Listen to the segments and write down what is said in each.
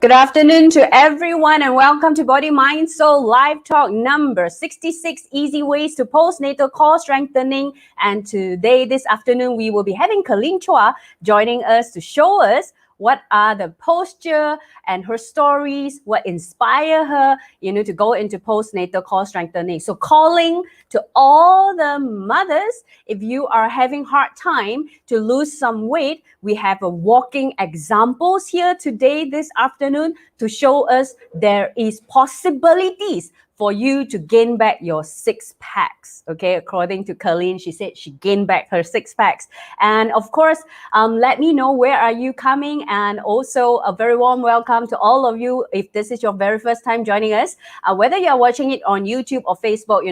Good afternoon to everyone and welcome to Body, Mind, Soul Live Talk number 66 Easy Ways to Postnatal Core Strengthening. And today, this afternoon, we will be having Caleen Chua joining us to show us what are the posture and her stories, what inspire her, to go into postnatal core strengthening. So calling to all the mothers, if you are having hard time to lose some weight, we have a walking examples here today, this afternoon, to show us there is possibilities for you to gain back your 6 packs. Okay, according to Caleen, she said she gained back her 6 packs. And of course, let me know where are you coming, and also a very warm welcome to all of you. If this is your very first time joining us, whether you're watching it on YouTube or Facebook,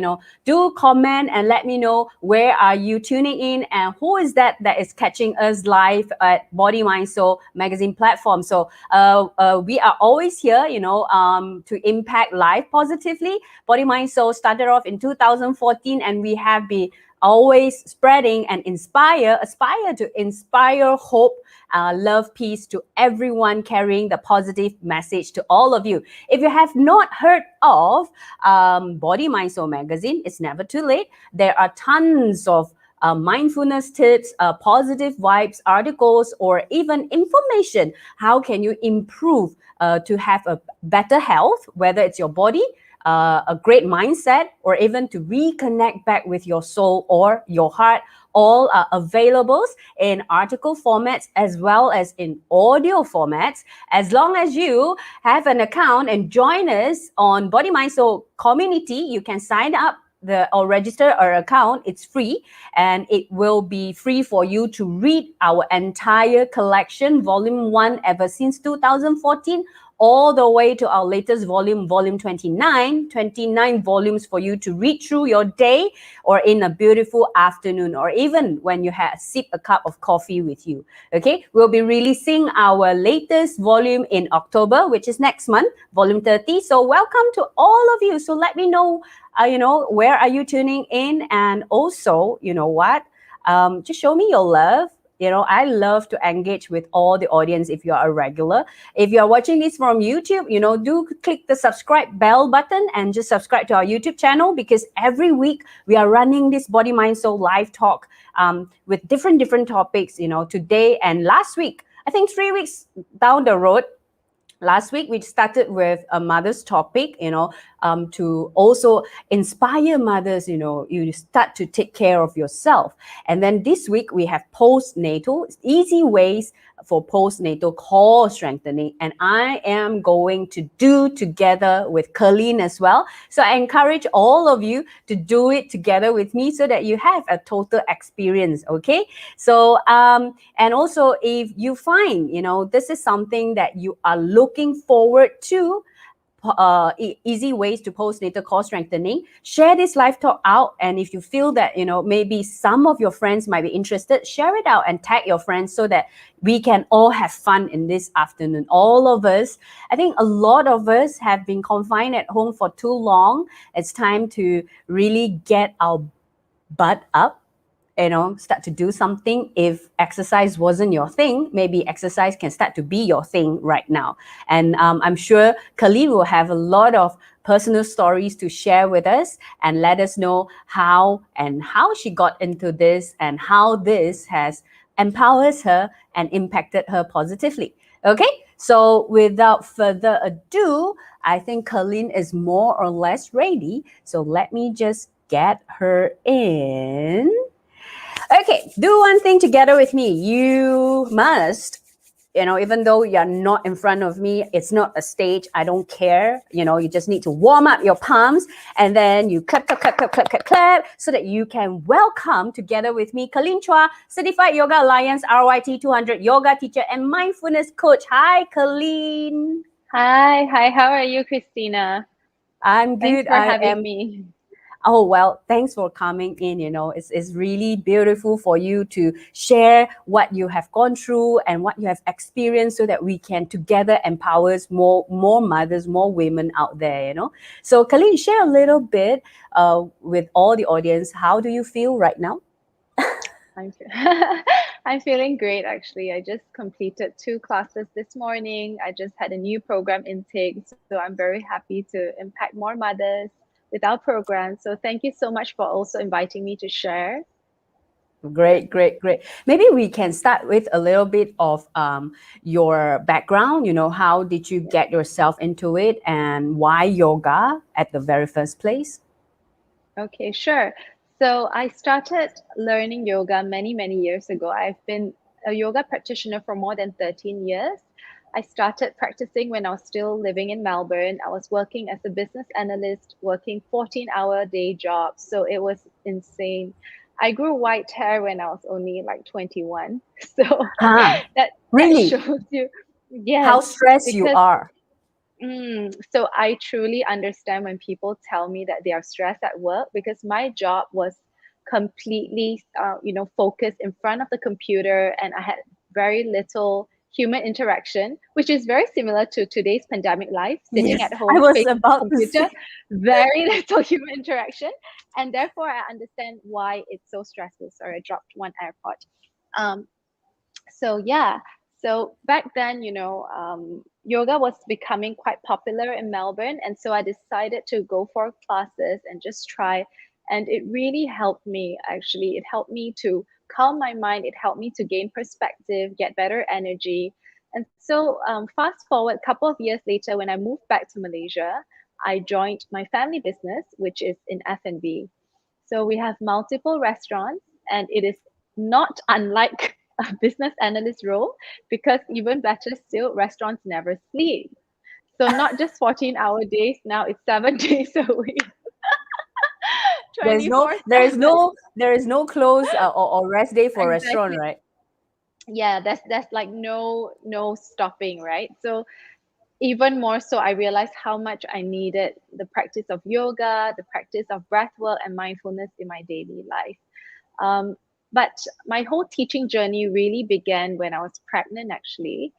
do comment and let me know where are you tuning in and who is that is catching us live at Body, Mind, Soul magazine platform. So we are always here, to impact life positively. Body, Mind, Soul started off in 2014, and we have been always spreading and aspire to inspire hope, love, peace to everyone, carrying the positive message to all of you. If you have not heard of Body, Mind, Soul magazine, it's never too late. There are tons of mindfulness tips, positive vibes, articles, or even information. How can you improve to have a better health, whether it's your body, a great mindset, or even to reconnect back with your soul or your heart. All are available in article formats as well as in audio formats. As long as you have an account and join us on Body, Mind, Soul community, you can sign up or register our account. It's free, and it will be free for you to read our entire collection, volume 1, ever since 2014, all the way to our latest volume 29 volumes for you to read through your day, or in a beautiful afternoon, or even when you sip a cup of coffee with you. Okay, we'll be releasing our latest volume in October, which is next month, volume 30. So welcome to all of you. So let me know, where are you tuning in? And also, just show me your love. I love to engage with all the audience if you are a regular. If you are watching this from YouTube, do click the subscribe bell button and just subscribe to our YouTube channel, because every week we are running this Body, Mind, Soul live talk with different topics, today and last week. I think 3 weeks down the road, last week, we started with a mother's topic, to also inspire mothers, you start to take care of yourself. And then this week, we have postnatal, easy ways for postnatal core strengthening. And I am going to do together with Caleen as well. So I encourage all of you to do it together with me so that you have a total experience, okay? So, and also if you find, this is something that you are looking forward to, easy ways to postnatal core strengthening, share this live talk out. And if you feel that, maybe some of your friends might be interested, share it out and tag your friends so that we can all have fun in this afternoon. All of us, I think a lot of us have been confined at home for too long. It's time to really get our butt up, start to do something. If exercise wasn't your thing, maybe exercise can start to be your thing right now. And I'm sure Caleen will have a lot of personal stories to share with us and let us know how she got into this and how this has empowered her and impacted her positively. Okay, so without further ado, I think Caleen is more or less ready. So let me just get her in. Okay, do one thing together with me. You must, even though you're not in front of me, it's not a stage, I don't care. You just need to warm up your palms, and then you clap, so that you can welcome together with me Caleen Chua, Certified Yoga Alliance RYT 200 yoga teacher and mindfulness coach. Hi, Caleen. Hi, how are you, Christina? I'm good. Thanks for having me. Oh, well, thanks for coming in. It's really beautiful for you to share what you have gone through and what you have experienced so that we can together empower more mothers, more women out there, So Caleen, share a little bit with all the audience. How do you feel right now? I'm I'm feeling great actually. I just completed 2 classes this morning. I just had a new program intake, so I'm very happy to impact more mothers with our program. So thank you so much for also inviting me to share. Great, great, great. Maybe we can start with a little bit of your background. How did you get yourself into it and why yoga at the very first place? Okay, sure. So I started learning yoga many, many years ago. I've been a yoga practitioner for more than 13 years. I started practicing when I was still living in Melbourne. I was working as a business analyst, working 14-hour day jobs. So it was insane. I grew white hair when I was only like 21. So Huh? that Really? shows you, How yes, stressed you because are? So I truly understand when people tell me that they are stressed at work because my job was completely, focused in front of the computer, and I had very little human interaction, which is very similar to today's pandemic life, sitting Yes, at I home was facing the about to computer, say. very little human interaction, and therefore I understand why it's so stressful. Sorry, I dropped one AirPod. Um, so yeah, so back then, yoga was becoming quite popular in Melbourne, and so I decided to go for classes and just try, and it really helped me. Actually, it helped me to calm my mind, it helped me to gain perspective, get better energy. And so fast forward a couple of years later, when I moved back to Malaysia, I joined my family business, which is in F&B. So we have multiple restaurants, and it is not unlike a business analyst role, because even better still, restaurants never sleep. So not just 14-hour days, now it's 7 days a week, There's no, 24/7. there is no close or rest day for restaurant, Exactly. right? Yeah, that's like no stopping, right? So even more so, I realized how much I needed the practice of yoga, the practice of breath work and mindfulness in my daily life. Um, but my whole teaching journey really began when I was pregnant, actually.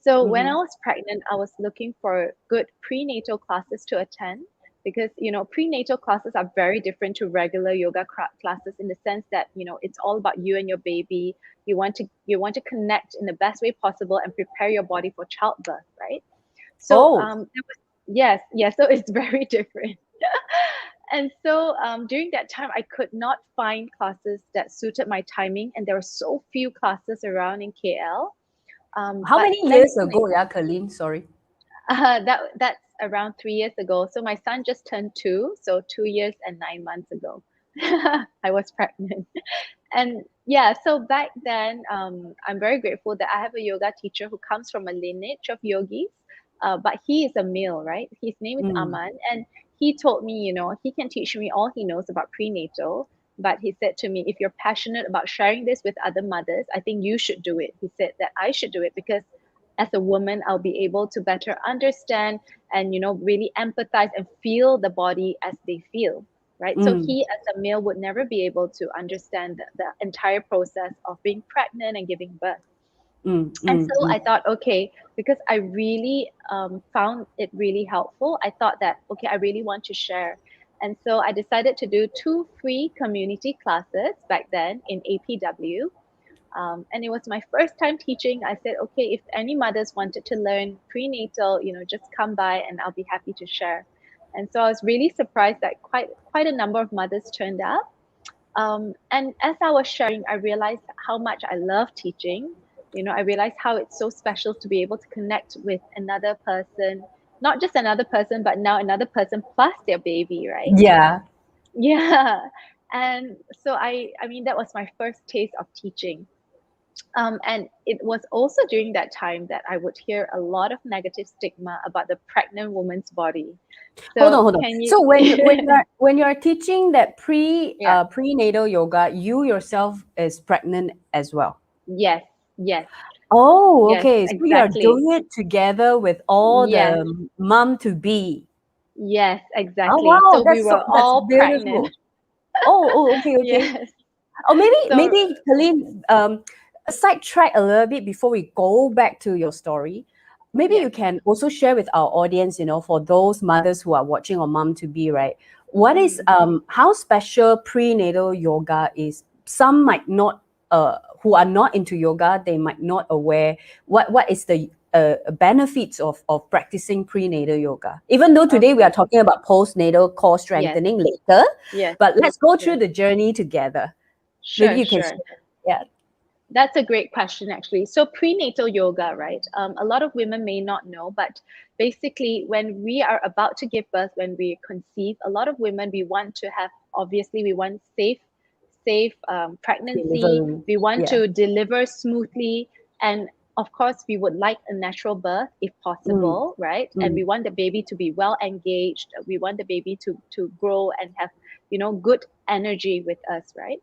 So when I Mm-hmm. was pregnant, I was looking for good prenatal classes to attend, because prenatal classes are very different to regular yoga classes, in the sense that it's all about you and your baby. You want to connect in the best way possible and prepare your body for childbirth, right? So Oh, there was, yes, yes. So it's very different. And so during that time, I could not find classes that suited my timing, and there were so few classes around in KL. how But many years thankfully, ago, yeah, Caleen? Sorry. that's around 3 years ago. So my son just turned 2, so 2 years and 9 months ago, I was pregnant. And yeah, so back then, I'm very grateful that I have a yoga teacher who comes from a lineage of yogis, but he is a male, right? His name is Mm. Aman, and he told me, he can teach me all he knows about prenatal. But he said to me, if you're passionate about sharing this with other mothers, I think you should do it. He said that I should do it because as a woman, I'll be able to better understand and, really empathize and feel the body as they feel, right? So Mm. he, as a male, would never be able to understand the entire process of being pregnant and giving birth. Mm. And Mm. so Mm. I thought, okay, because I really found it really helpful, I thought that, okay, I really want to share. And so I decided to do 2 free community classes back then in APW. And it was my first time teaching. I said, okay, if any mothers wanted to learn prenatal, just come by and I'll be happy to share. And so I was really surprised that quite a number of mothers turned up. And as I was sharing, I realized how much I love teaching. I realized how it's so special to be able to connect with another person, not just another person, but now another person plus their baby, right? Yeah. Yeah. And so I mean, that was my first taste of teaching. And it was also during that time that I would hear a lot of negative stigma about the pregnant woman's body. Hold on, So hold on. can you? So when you're teaching that Yeah. prenatal yoga, you yourself is pregnant as well. Yes. Yes. Oh, Yes. okay. So you're Exactly. doing it together with all Yes. the mom to be. Yes. Oh Exactly. wow, So we were that's all pregnant. beautiful. Oh, okay, okay. Yes. Or maybe So maybe Colleen, sidetrack a little bit before we go back to your story. Maybe you yes. can also share with our audience, for those mothers who are watching or mom to be, right? What is Mm. how special prenatal yoga is? Some might not who are not into yoga, they might not aware what is the benefits of practicing prenatal yoga. Even though today we are talking about postnatal core Yes. strengthening later, Yes. but let's go Yes. through the journey together. Maybe Sure. you can Sure. share. Yeah. That's a great question, actually. So, prenatal yoga, right? A lot of women may not know, but basically, when we are about to give birth, when we conceive, a lot of women, we want to have, obviously, we want safe pregnancy. Delivering. We want Yeah. to deliver smoothly, and of course, we would like a natural birth if Mm, possible, right? And mm, we want the baby to be well engaged. We want the baby to grow and have, good energy with us, right?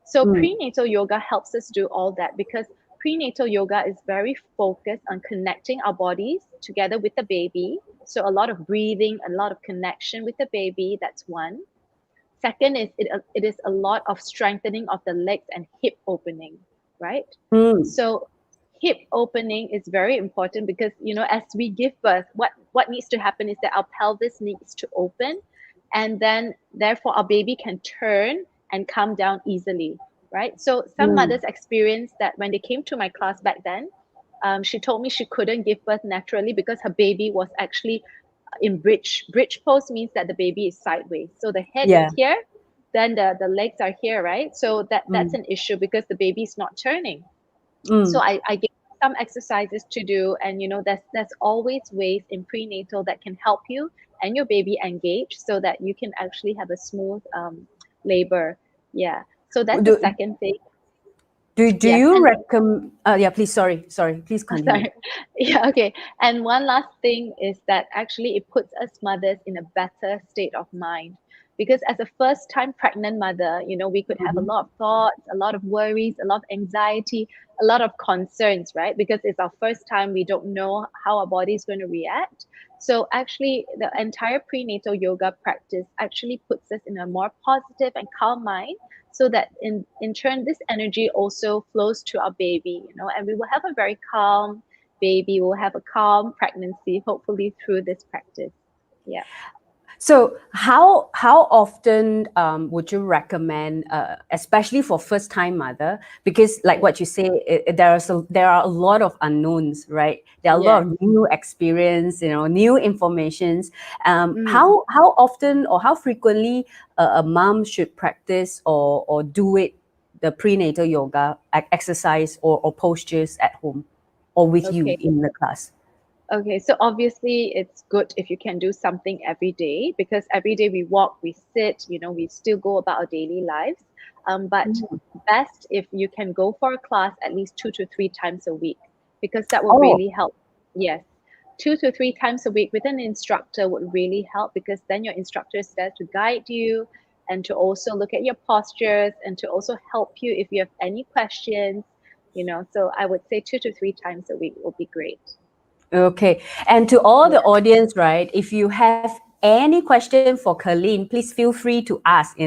So mm. prenatal yoga helps us do all that because prenatal yoga is very focused on connecting our bodies together with the baby. So a lot of breathing, a lot of connection with the baby. That's one. Second is it is a lot of strengthening of the legs and hip opening, right? Mm. So hip opening is very important because as we give birth, what needs to happen is that our pelvis needs to open, and then therefore our baby can turn and come down easily, right? So some Mm. mothers experience that when they came to my class back then. She told me she couldn't give birth naturally because her baby was actually in bridge pose means that the baby is sideways, so the head is Yeah. here, then the legs are here, right? So that's Mm. an issue because the baby is not turning. So Mm. I gave some exercises to do, and there's always ways in prenatal that can help you and your baby engage so that you can actually have a smooth labor. Yeah, so that's the Do, second thing. do Yes, you and recommend? Yeah, please. Sorry. Please continue. sorry. Yeah, okay. And one last thing is that actually it puts us mothers in a better state of mind. Because as a first time pregnant mother, we could have a Mhm. lot of thoughts, a lot of worries, a lot of anxiety, a lot of concerns, right? Because it's our first time, we don't know how our body is going to react. So actually, the entire prenatal yoga practice actually puts us in a more positive and calm mind so that in turn this energy also flows to our baby, and we will have a very calm baby, will have a calm pregnancy hopefully through this practice. Yeah. So how often would you recommend, especially for first time mother? Because like Yeah. what you say, there are a lot of unknowns, right? There are a lot Yes. of new experience, new informations. Mm. How often or how frequently a mom should practice or do it, the prenatal yoga exercise or postures at home or with you Okay. in the class? Okay, so obviously it's good if you can do something every day because every day we walk, we sit, we still go about our daily lives. But Mm. best if you can go for a class at least 2 to 3 times a week because that would Oh, really help. Yes, 2 to 3 times a week with an instructor would really help because then your instructor is there to guide you and to also look at your postures and to also help you if you have any questions. So I would say 2 to 3 times a week will be great. okay. And to all Yeah. the audience, right, if you have any question for Caleen, please feel free to ask.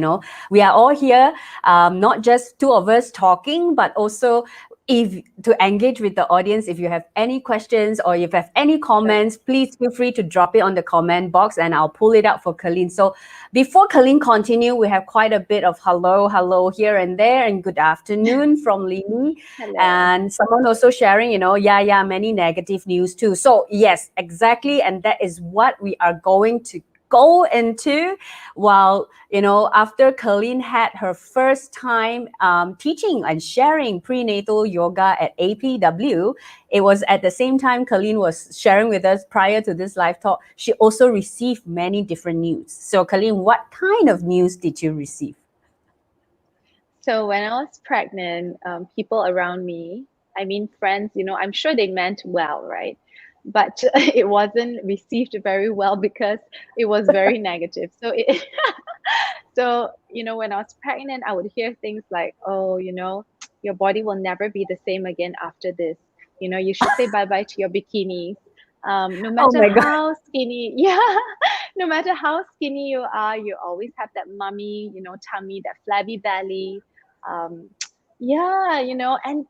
We are all here, not just two of us talking, but also if to engage with the audience. If you have any questions or if you have any Sure. comments, please feel free to drop it on the comment box and I'll pull it out for Caleen. So before Caleen continue, we have quite a bit of hello here and there, and good afternoon from Lini. Hello. And someone also sharing, yeah, many negative news too. So yes, exactly. And that is what we are going to go into while, after Caleen had her first time teaching and sharing prenatal yoga at APW. It was at the same time Caleen was sharing with us prior to this live talk. She also received many different news. So Caleen, what kind of news did you receive? So when I was pregnant, people around me, I mean friends, I'm sure they meant well, right? But it wasn't received very well because it was very negative. So when I was pregnant, I would hear things like, "Oh, your body will never be the same again after this. You should say bye bye to your bikinis. No Oh matter my God. how skinny, yeah, no matter how skinny you are, you always have that mummy, tummy, that flabby belly. Um, yeah, and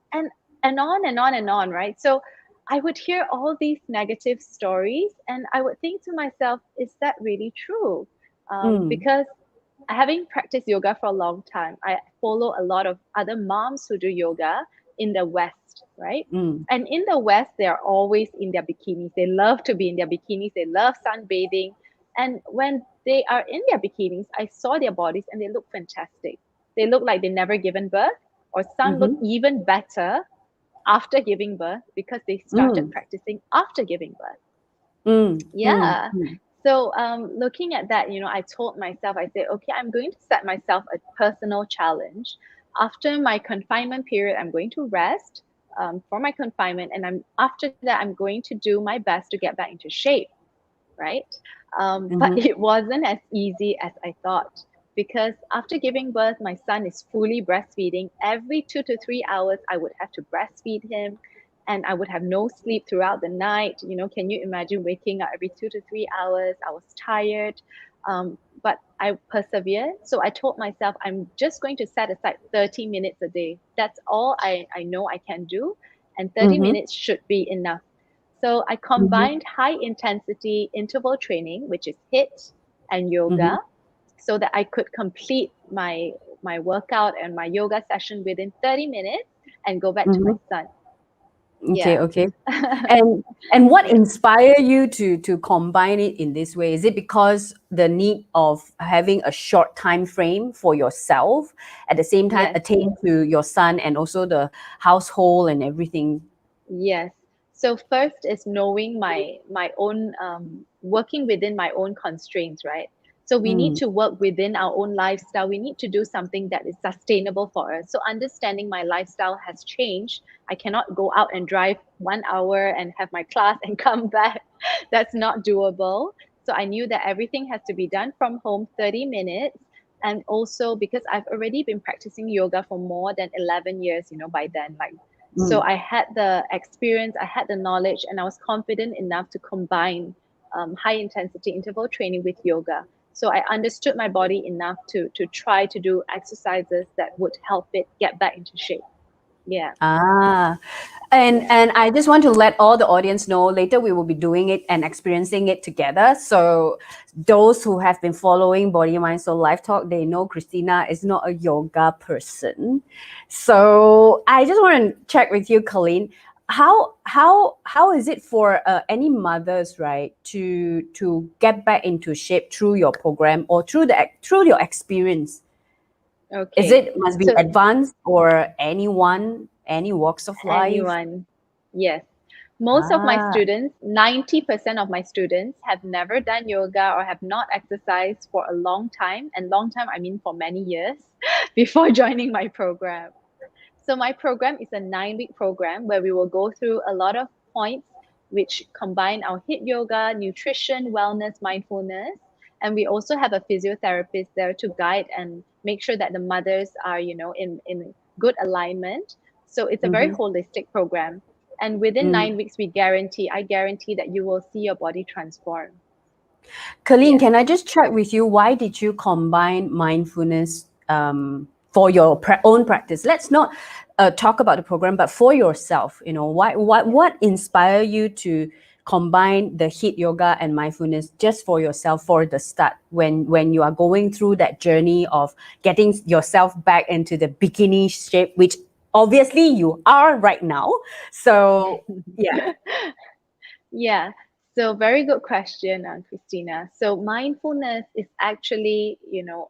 on and on and on, right? So I would hear all these negative stories, and I would think to myself, is that really true? Mm, Because having practiced yoga for a long time, I follow a lot of other moms who do yoga in the West, right? Mm. And in the West, they are always in their bikinis. They love to be in their bikinis. They love sunbathing. And when they are in their bikinis, I saw their bodies and they look fantastic. They look like they never given birth, or some look Mm-hmm. even better after giving birth because they started Mm. practicing after giving birth. Mm. Mm. Yeah. Mm. So looking at that, I told myself, I said, okay, I'm going to set myself a personal challenge. After my confinement period, I'm going to rest for my confinement, and after that, I'm going to do my best to get back into shape, right? But Mm-hmm. it wasn't as easy as I thought, because after giving birth, my son is fully breastfeeding. Every 2 to 3 hours, I would have to breastfeed him, and I would have no sleep throughout the night. Can you imagine waking up every 2 to 3 hours? I was tired, but I persevered. So I told myself, I'm just going to set aside 30 minutes a day. That's all I know I can do, and 30 Mm-hmm. minutes should be enough. So I Mm-hmm. combined high intensity interval training, which is HIIT, and Mm-hmm. yoga, so that I could complete my workout and my yoga session within 30 minutes and go back to my Mm-hmm. son. Okay, Yeah. okay. And what inspired you to combine it in this way? Is it because the need of having a short time frame for yourself, at the same time Yes. attain to your son and also the household and everything? Yes. So first is knowing my own working within my own constraints, right? So we need Mm, to work within our own lifestyle. We need to do something that is sustainable for us. So understanding my lifestyle has changed. I cannot go out and drive 1 hour and have my class and come back. That's not doable. So I knew that everything has to be done from home, 30 minutes. And also because I've already been practicing yoga for more than 11 years, by then, like, so mm. I had the experience, I had the knowledge, and I was confident enough to combine high intensity interval training with yoga. So I understood my body enough to try to do exercises that would help it get back into shape. Yeah, Ah, and I just want to let all the audience know later we will be doing it and experiencing it together. So those who have been following Body Mind Soul Live Talk, they know Christina is not a yoga person. So I just want to check with you, Caleen. How is it for any mothers, right, to get back into shape through your program or through your experience? Is okay. it must be So advanced or anyone, any walks of life? anyone, yes. Most of my Ah, students, 90% of my students, have never done yoga or have not exercised for a long time. And long time, I mean for many years before joining my program. So my program is a 9-week program where we will go through a lot of points which combine our HIIT yoga, nutrition, wellness, mindfulness. And we also have a physiotherapist there to guide and make sure that the mothers are, in good alignment. So it's a very mm-hmm. holistic program. And within Mm. 9 weeks, I guarantee that you will see your body transform. Colleen, Yeah. can I just check with you? Why did you combine mindfulness for your own practice? Let's not talk about the program, but for yourself, what inspired you to combine the HIIT yoga and mindfulness just for yourself for the start when you are going through that journey of getting yourself back into the bikini shape, which obviously you are right now. So yeah. Yeah. So very good question, Christina. So mindfulness is actually,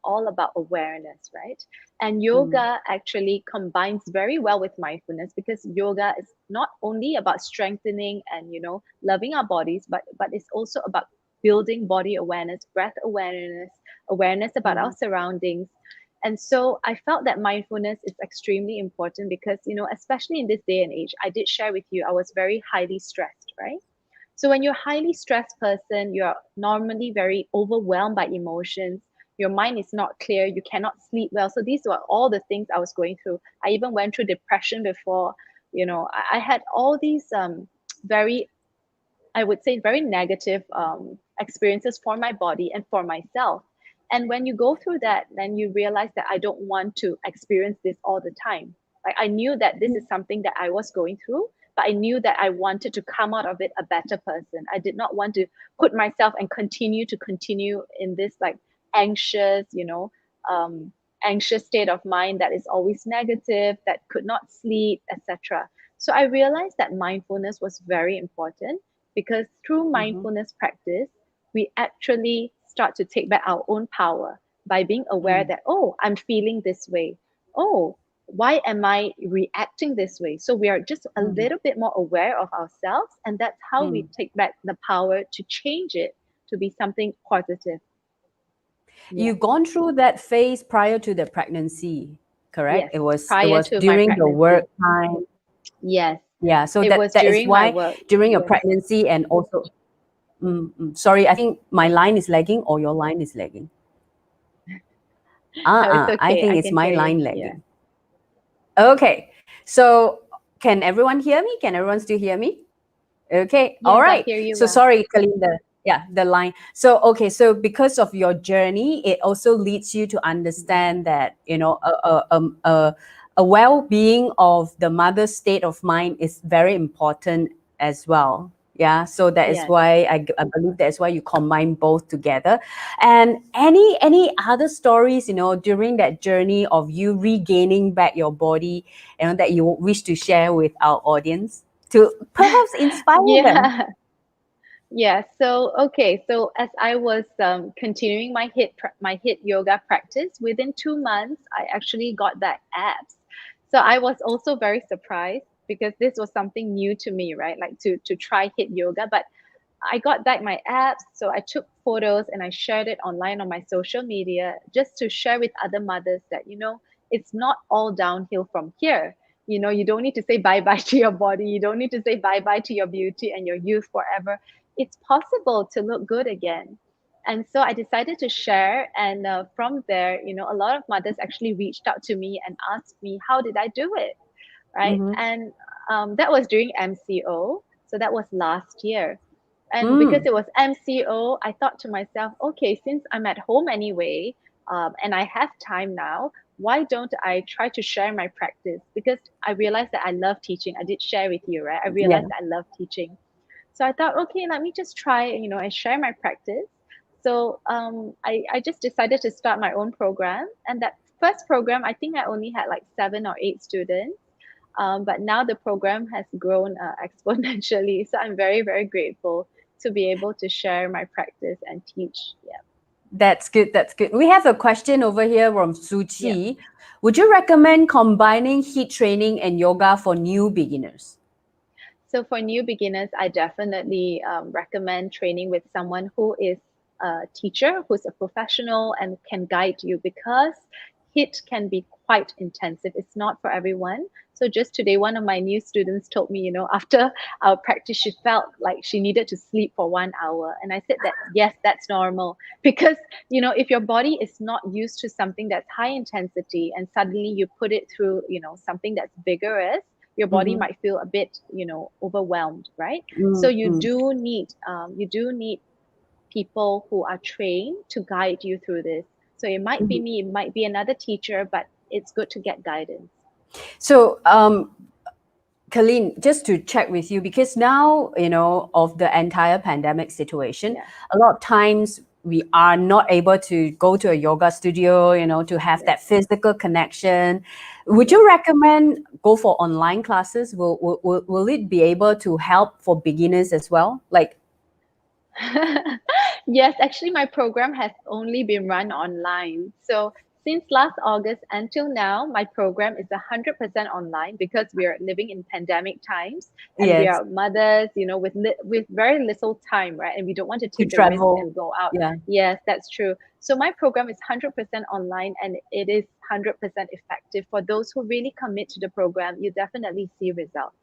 all about awareness, right? And Mm, yoga actually combines very well with mindfulness because yoga is not only about strengthening and, loving our bodies, but it's also about building body awareness, breath awareness, awareness about our mm, surroundings. And so I felt that mindfulness is extremely important because, especially in this day and age, I did share with you, I was very highly stressed, right? So when you're a highly stressed person, you're normally very overwhelmed by emotions. Your mind is not clear. You cannot sleep well. So these were all the things I was going through. I even went through depression before. I had all these very, I would say, very negative experiences for my body and for myself. And when you go through that, then you realize that I don't want to experience this all the time. Like I knew that this is something that I was going through, but I knew that I wanted to come out of it a better person. I did not want to put myself and continue in this like anxious, anxious state of mind that is always negative, that could not sleep, etc. So I realized that mindfulness was very important, because through Mm-hmm. mindfulness practice, we actually start to take back our own power by being aware Mm. that, oh, I'm feeling this way. Oh, why am I reacting this way? So we are just a Mm. little bit more aware of ourselves, and that's how we Mm. take back the power to change it to be something positive. Yeah. You've gone through that phase prior to the pregnancy, correct? Yes. It was Prior to my during the work pregnancy. time. Yes. Yeah, so It that was that is during my why work. during your Yes. pregnancy and also sorry, I think my line is lagging or your line is lagging. No, it's I okay. think I it's can my hear you. line Yeah. lagging. Okay. So can everyone hear me? Can everyone still hear me? Okay. All Yes, I right. hear you So well. sorry, Caleen, the line. So okay, so because of your journey, it also leads you to understand that, a well-being of the mother's state of mind is very important as well. Yeah. So that is Yes. why I believe that's why you combine both together. And any other stories, during that journey of you regaining back your body, that you wish to share with our audience to perhaps inspire them. Yeah. Yeah. So okay. So as I was continuing my HIIT yoga practice, within 2 months, I actually got that abs. So I was also very surprised, because this was something new to me, right? Like to try HIIT yoga, but I got back my abs. So I took photos and I shared it online on my social media, just to share with other mothers that, it's not all downhill from here. You don't need to say bye bye to your body. You don't need to say bye bye to your beauty and your youth forever. It's possible to look good again. And so I decided to share. And from there, a lot of mothers actually reached out to me and asked me, how did I do it? Right. Mm-hmm. And that was during MCO. So that was last year. And because Mm. it was MCO, I thought to myself, okay, since I'm at home anyway, and I have time now, why don't I try to share my practice? Because I realized that I love teaching. I did share with you, right? I Yeah. realized that I love teaching. So I thought, okay, let me just try, and share my practice. So I just decided to start my own program. And that first program, I think I only had like 7 or 8 students. But now the program has grown exponentially. So I'm very, very grateful to be able to share my practice and teach. Yeah. That's good. That's good. We have a question over here from Yeah. Suchi. Would you recommend combining heat training and yoga for new beginners? So for new beginners, I definitely recommend training with someone who is a teacher, who's a professional and can guide you, because HIIT can be quite intensive. It's not for everyone. So just today, one of my new students told me, after our practice, she felt like she needed to sleep for 1 hour. And I said that, yes, that's normal. Because, if your body is not used to something that's high intensity, and suddenly you put it through, something that's vigorous, your body Mm-hmm. might feel a bit, overwhelmed, right? So Mm-hmm. you do need people who are trained to guide you through this. So it might be me, it might be another teacher, but it's good to get guidance. So, Caleen, just to check with you, because now, of the entire pandemic situation, Yeah. a lot of times we are not able to go to a yoga studio, to have Yes. that physical connection. Would Yes. you recommend go for online classes? Will it be able to help for beginners as well? Like, Yes, actually, my program has only been run online. So since last August until now, my program is 100% online, because we are living in pandemic times, and we yes, are mothers, with very little time, right? And we don't want to to take the risk travel. and go out. Yeah. Yes, that's true. So my program is 100% online, and it is 100% effective. For those who really commit to the program, you definitely see results,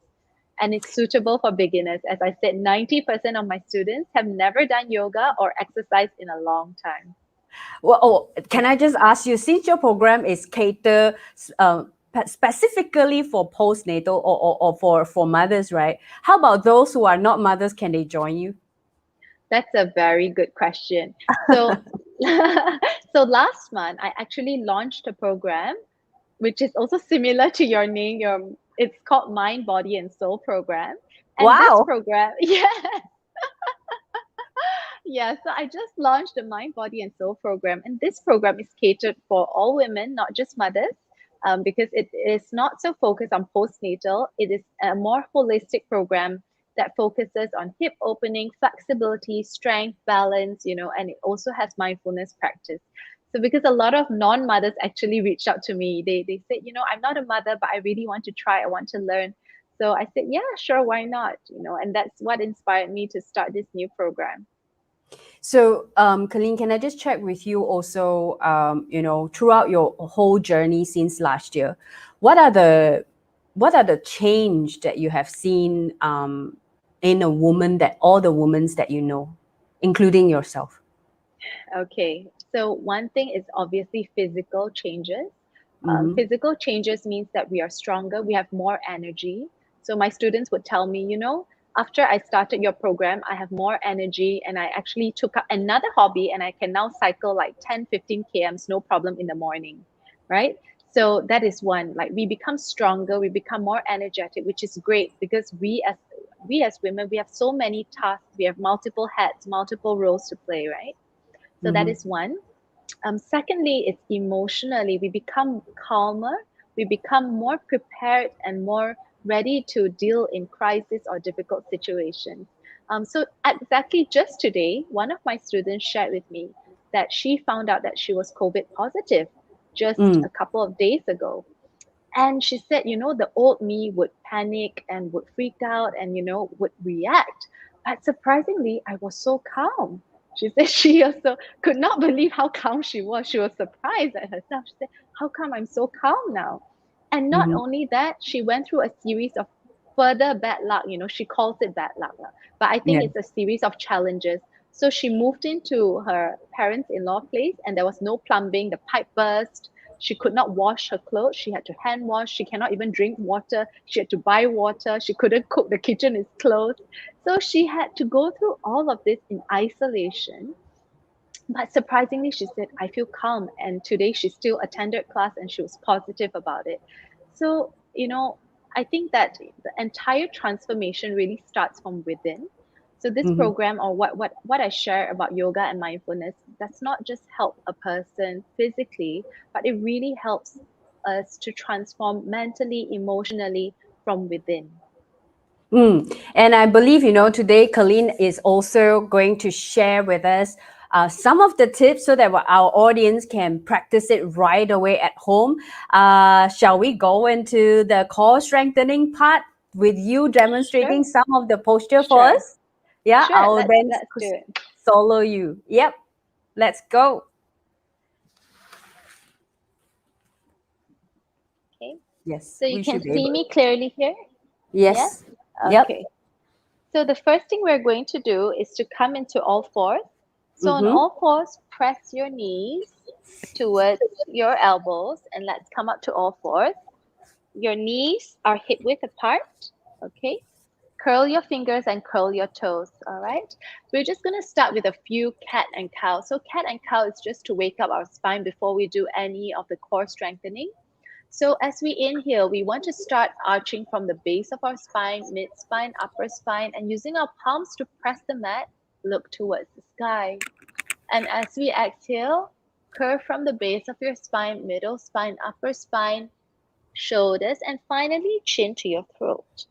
and it's suitable for beginners. As I said, 90% of my students have never done yoga or exercise in a long time. Well, can I just ask you, since your program is catered specifically for postnatal or for mothers, right? How about those who are not mothers? Can they join you? That's a very good question. So, so last month I actually launched a program which is also similar to your name. It's called Mind, Body, and Soul program. And this Wow. program, yeah, Yeah, so I just launched the Mind, Body, and Soul program, and this program is catered for all women, not just mothers, because it is not so focused on postnatal. It is a more holistic program that focuses on hip opening, flexibility, strength, balance, and it also has mindfulness practice. So because a lot of non-mothers actually reached out to me, they said, I'm not a mother, but I really want to try, I want to learn. So I said, yeah, sure, why not? And that's what inspired me to start this new program. So, Caleen, can I just check with you also, throughout your whole journey since last year, what are the change that you have seen in a woman, that all the women that you know, including yourself? Okay, so one thing is obviously physical changes. Mm-hmm. Physical changes means that we are stronger, we have more energy. So my students would tell me, after I started your program, I have more energy and I actually took up another hobby and I can now cycle like 10, 15 kms, no problem in the morning, right? So that is one, like we become stronger, we become more energetic, which is great because we as women, we have so many tasks, we have multiple hats, multiple roles to play, right? So that Mm-hmm. is one. Secondly, it's emotionally. We become calmer, we become more prepared and more ready to deal in crisis or difficult situations. So, exactly just today, one of my students shared with me that she found out that she was COVID positive just Mm. a couple of days ago. And she said, the old me would panic and would freak out and, would react. But surprisingly, I was so calm. She said she also could not believe how calm she was. She was surprised at herself. She said, how come I'm so calm now? And not Mm-hmm. only that, she went through a series of further bad luck. She calls it bad luck, lah. But I think Yeah. it's a series of challenges. So she moved into her parents-in-law place and there was no plumbing. The pipe burst. She could not wash her clothes. She had to hand wash. She cannot even drink water. She had to buy water. She couldn't cook. The kitchen is closed. So she had to go through all of this in isolation. But surprisingly, she said, I feel calm. And today she still attended class and she was positive about it. So, I think that the entire transformation really starts from within. So this Mm-hmm. program, or what I share about yoga and mindfulness, does not just help a person physically, but it really helps us to transform mentally, emotionally from within. And I believe, today Caleen is also going to share with us some of the tips so that our audience can practice it right away at home. Shall we go into the core strengthening part with you Sure, demonstrating some of the posture for sure, us? Yeah, sure. I'll then Let's do it. solo you. Yep, let's go. Okay. Yes, So you we can should be see able. me clearly here. Yes. Yes. Yep. Okay. So the first thing we're going to do is to come into all fours. So on Mm-hmm. all fours, press your knees towards your elbows and let's come up to all fours. Your knees are hip width apart. Okay. Curl your fingers and curl your toes. All right. We're just going to start with a few cat and cow. So cat and cow is just to wake up our spine before we do any of the core strengthening. So as we inhale, we want to start arching from the base of our spine, mid spine, upper spine, and using our palms to press the mat, look towards the sky. And as we exhale, curve from the base of your spine, middle spine, upper spine, shoulders, and finally chin to your throat.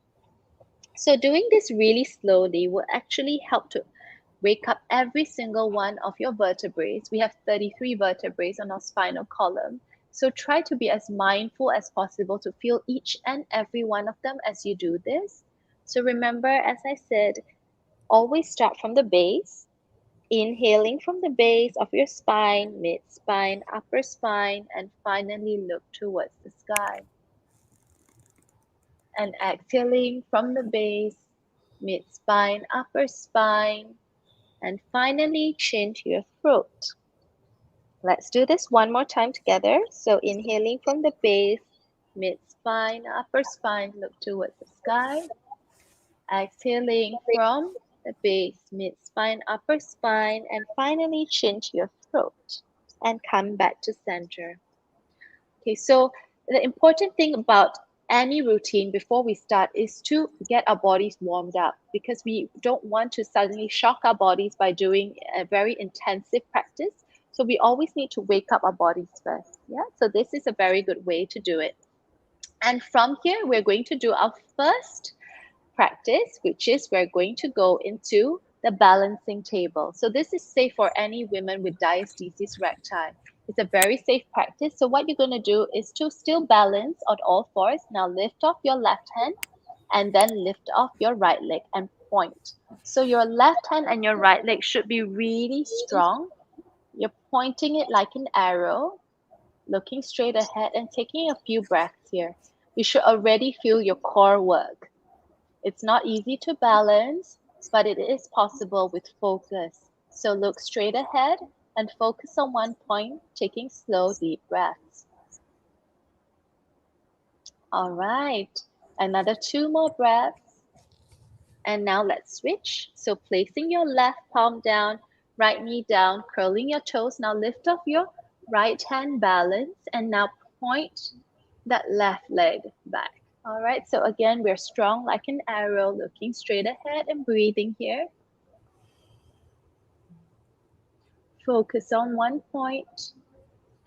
So doing this really slowly will actually help to wake up every single one of your vertebrae. We have 33 vertebrae on our spinal column. So try to be as mindful as possible to feel each and every one of them as you do this. So remember, as I said, always start from the base, inhaling from the base of your spine, mid spine, upper spine, and finally look towards the sky. And exhaling from the base, mid spine, upper spine, and finally chin to your throat. Let's do this one more time together. So inhaling from the base, mid spine, upper spine, look towards the sky. Exhaling from the base, mid spine, upper spine, and finally chin to your throat. And come back to center. Okay, so the important thing about any routine before we start is to get our bodies warmed up, because we don't want to suddenly shock our bodies by doing a very intensive practice. So we always need to wake up our bodies first. Yeah, so this is a very good way to do it. And from here, we're going to do our first practice, which is we're going to go into the balancing table. So this is safe for any women with diastasis recti. It's a very safe practice. So what you're going to do is to still balance on all fours. Now lift off your left hand and then lift off your right leg and point. So your left hand and your right leg should be really strong. You're pointing it like an arrow, looking straight ahead and taking a few breaths here. You should already feel your core work. It's not easy to balance, but it is possible with focus. So look straight ahead and focus on one point, taking slow, deep breaths. All right, another 2 more breaths. And now let's switch. So placing your left palm down, right knee down, curling your toes. Now lift off your right hand, balance, and now point that left leg back. All right, so again, we're strong like an arrow, looking straight ahead and breathing here. Focus on one point,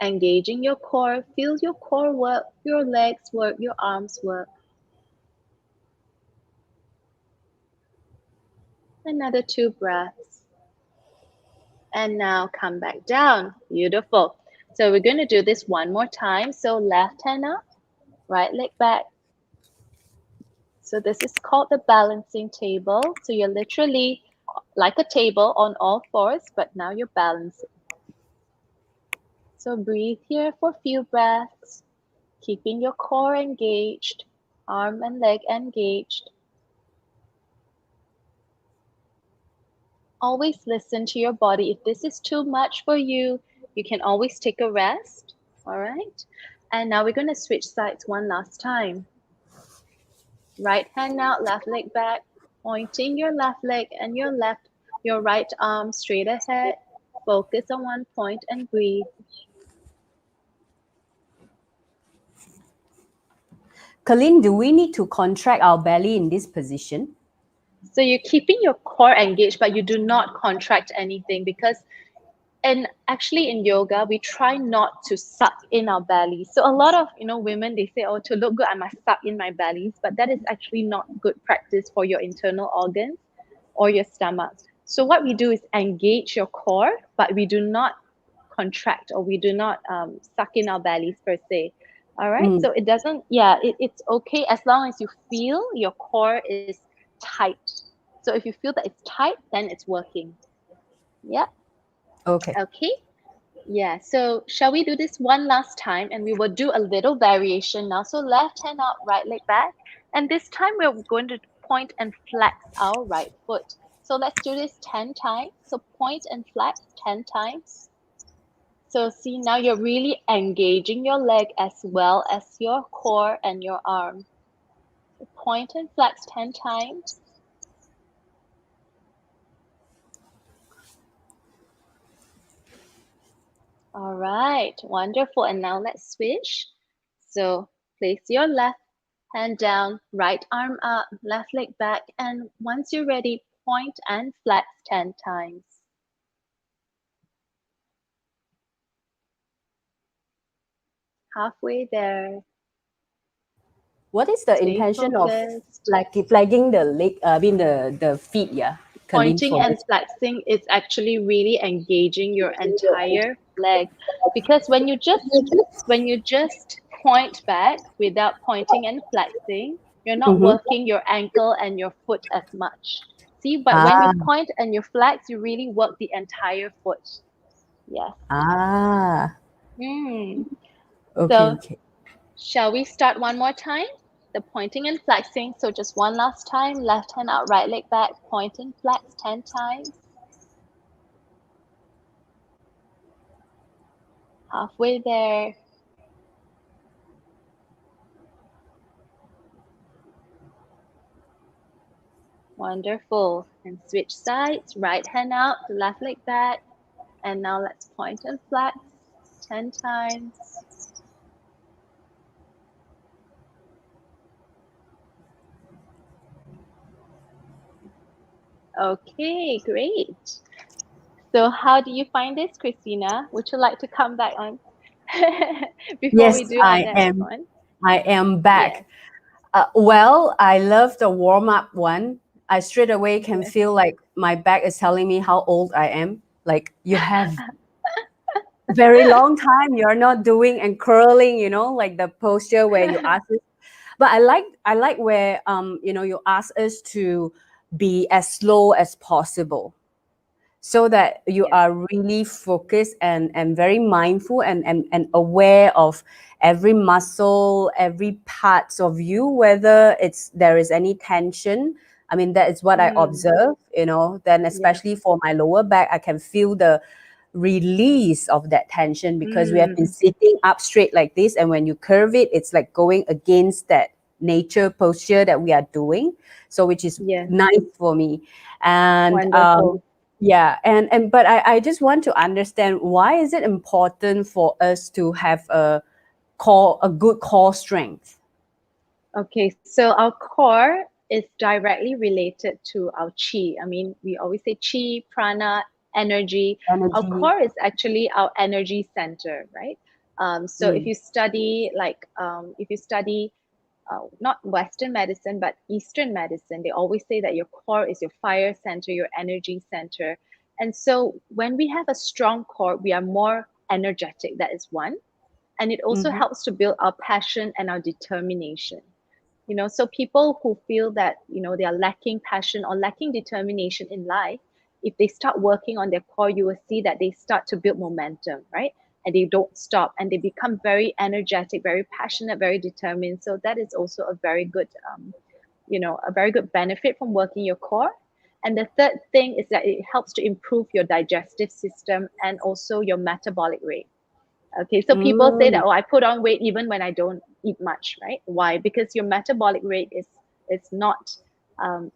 engaging your core. Feel your core work, your legs work, your arms work. Another 2 breaths. And now come back down. Beautiful. So we're going to do this one more time. So left hand up, right leg back. So this is called the balancing table. So you're literally like a table on all fours, but now you're balancing. So breathe here for a few breaths, keeping your core engaged, arm and leg engaged. Always listen to your body. If this is too much for you, you can always take a rest. All right. And now we're going to switch sides one last time. Right hand out, left leg back, pointing your left leg and your right arm straight ahead. Focus on one point and breathe. Caleen, do we need to contract our belly in this position? So you're keeping your core engaged, but you do not contract anything, because and actually in yoga we try not to suck in our belly. So a lot of women, they say, oh, to look good I must suck in my bellies, but that is actually not good practice for your internal organs or your stomach. So what we do is engage your core, but we do not contract, or we do not suck in our bellies per se. All right, so it doesn't, it's okay as long as you feel your core is tight. So if you feel that it's tight, then it's working. Yeah. Okay. Okay. Yeah, so shall we do this one last time, and we will do a little variation now. So left hand out, right leg back. And this time we're going to point and flex our right foot. So let's do this 10 times. So point and flex 10 times. So see, now you're really engaging your leg as well as your core and your arm. So point and flex 10 times. All right, wonderful. And now let's switch. So place your left hand down, right arm up, left leg back, and once you're ready, point and flex 10 times. Halfway there. What is the Stay intention of focused. flagging the leg? I mean the feet, yeah. Caleen, Pointing for and this. flexing is actually really engaging your entire leg, because when you just point back without pointing and flexing, you're not Mm-hmm. working your ankle and your foot as much. See, but when you Ah, point and you flex, you really work the entire foot. Yes. ah. Mm. Okay, So okay. shall we start one more time? The pointing and flexing. So just one last time. Left hand out, right leg back. Point and flex 10 times. Halfway there. Wonderful. And switch sides. Right hand out, left leg back. And now let's point and flex 10 times. Okay, great. So how do you find this, Christina? Would you like to come back on before Yes, we do our next one? I am Yes, back. Well, I love the warm up one. I straight away can yes. feel like my back is telling me how old I am. Like you have very long time you're not doing and curling, like the posture where you ask us. But I like where you ask us to be as slow as possible, so that you Yes. are really focused and very mindful and aware of every muscle, every parts of you, whether there is any tension. I mean, that is what I Mm, observe, then yes. especially for my lower back, I can feel the release of that tension, because we have been Mm, sitting up straight like this, and when you curve it, it's like going against that nature posture that we are doing, so which is yes. nice for me. And Wonderful. yeah, and but I just want to understand, why is it important for us to have a good core strength? Okay, so our core is directly related to our chi. I mean, we always say chi, prana, energy. Our Energy. core is actually our energy center, right? So if Mm, you study, if you study not Western medicine, but Eastern medicine, they always say that your core is your fire center, your energy center. And so when we have a strong core, we are more energetic. That is one. And it also mm-hmm, helps to build our passion and our determination. So people who feel that they are lacking passion or lacking determination in life, if they start working on their core, you will see that they start to build momentum, right? And they don't stop, and they become very energetic, very passionate, very determined. So that is also a very good a very good benefit from working your core. And the third thing is that it helps to improve your digestive system and also your metabolic rate. Okay, so people say that, mm, oh, I put on weight even when I don't eat much, right? Why? Because your metabolic rate is not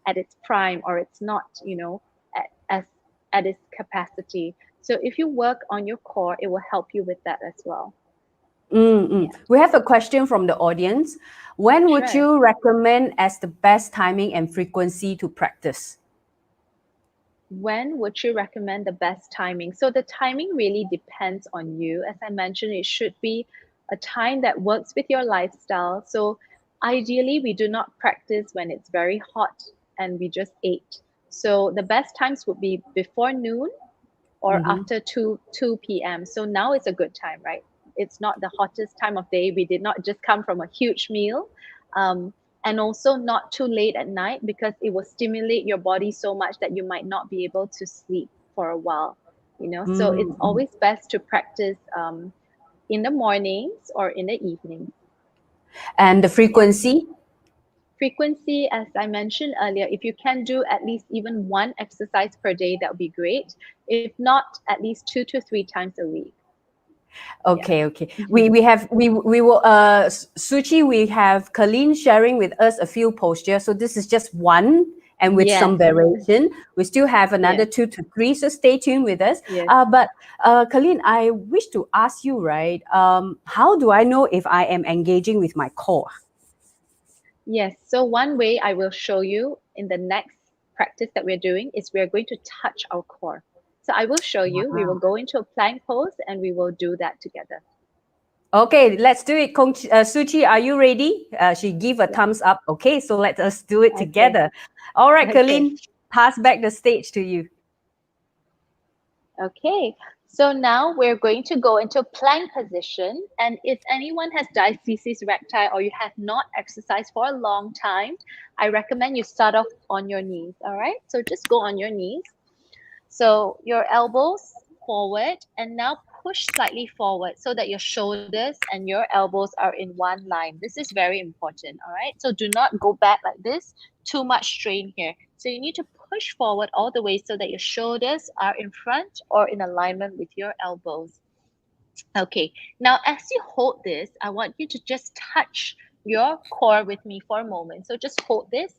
at its prime, or it's not, as at its capacity. So if you work on your core, it will help you with that as well. Yeah, We have a question from the audience. When would sure. you recommend as the best timing and frequency to practice? When would you recommend the best timing? So the timing really depends on you. As I mentioned, it should be a time that works with your lifestyle. So ideally, we do not practice when it's very hot and we just ate. So the best times would be before noon or Mm-hmm. after 2 p.m. So now is a good time, right? It's not the hottest time of day. We did not just come from a huge meal. Um, and also not too late at night, because it will stimulate your body so much that you might not be able to sleep for a while. So it's Mm-hmm. always best to practice in the mornings or in the evenings. And the Yeah. frequency? Frequency, as I mentioned earlier, if you can do at least even one exercise per day, that would be great. If not, at least 2 to 3 times a week. Yeah. Okay, okay. We will Suchi, we have Caleen sharing with us a few postures. So this is just one, and with some Yes, variation. We still have another yes, 2 to 3. So stay tuned with us. yes, But Caleen, I wish to ask you, right? How do I know if I am engaging with my core? yes. So one way I will show you in the next practice that we're doing is we're going to touch our core. So I will show you. We will Wow. go into a plank pose and we will do that together. Okay, let's do it. Suchi, are you ready? She give a Yeah. thumbs up. Okay, so let us do it Okay. together. All right, Okay. Caleen, pass back the stage to you. Okay, so now we're going to go into plank position. And if anyone has diathesis recti or you have not exercised for a long time, I recommend you start off on your knees. All right, so just go on your knees. So your elbows forward, and now push slightly forward so that your shoulders and your elbows are in one line. This is very important. All right, so do not go back like this. Too much strain here. So you need to push forward all the way so that your shoulders are in front or in alignment with your elbows. Okay, now as you hold this, I want you to just touch your core with me for a moment. So just hold this.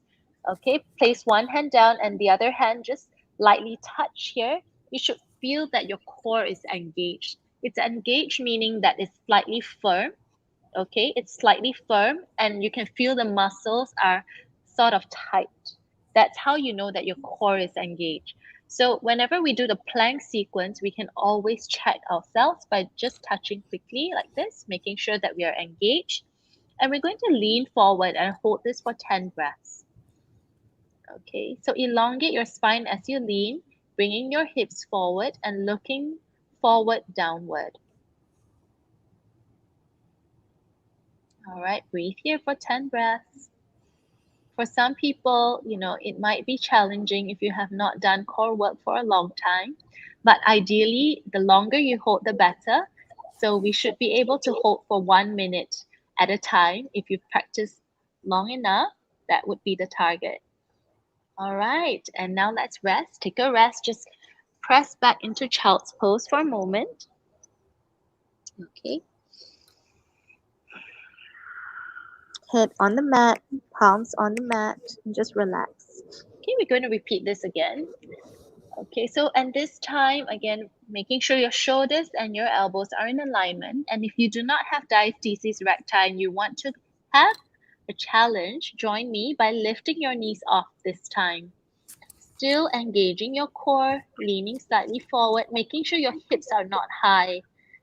Okay, place one hand down and the other hand just lightly touch here. You should feel that your core is engaged. It's engaged meaning that it's slightly firm. Okay, it's slightly firm and you can feel the muscles are sort of tight. That's how you know that your core is engaged. So whenever we do the plank sequence, we can always check ourselves by just touching quickly like this, making sure that we are engaged. And we're going to lean forward and hold this for 10 breaths. Okay, so elongate your spine as you lean, bringing your hips forward and looking forward downward. All right, breathe here for 10 breaths. For some people, it might be challenging if you have not done core work for a long time, but ideally, the longer you hold, the better. So we should be able to hold for 1 minute at a time. If you practice long enough, that would be the target. All right, and now let's rest. Take a rest. Just press back into child's pose for a moment. Okay. Head on the mat, palms on the mat, and just relax. Okay, we're going to repeat this again. Okay, so and this time, again, making sure your shoulders and your elbows are in alignment. And if you do not have diastasis recti and you want to have a challenge, join me by lifting your knees off this time. Still engaging your core, leaning slightly forward, making sure your hips are not high.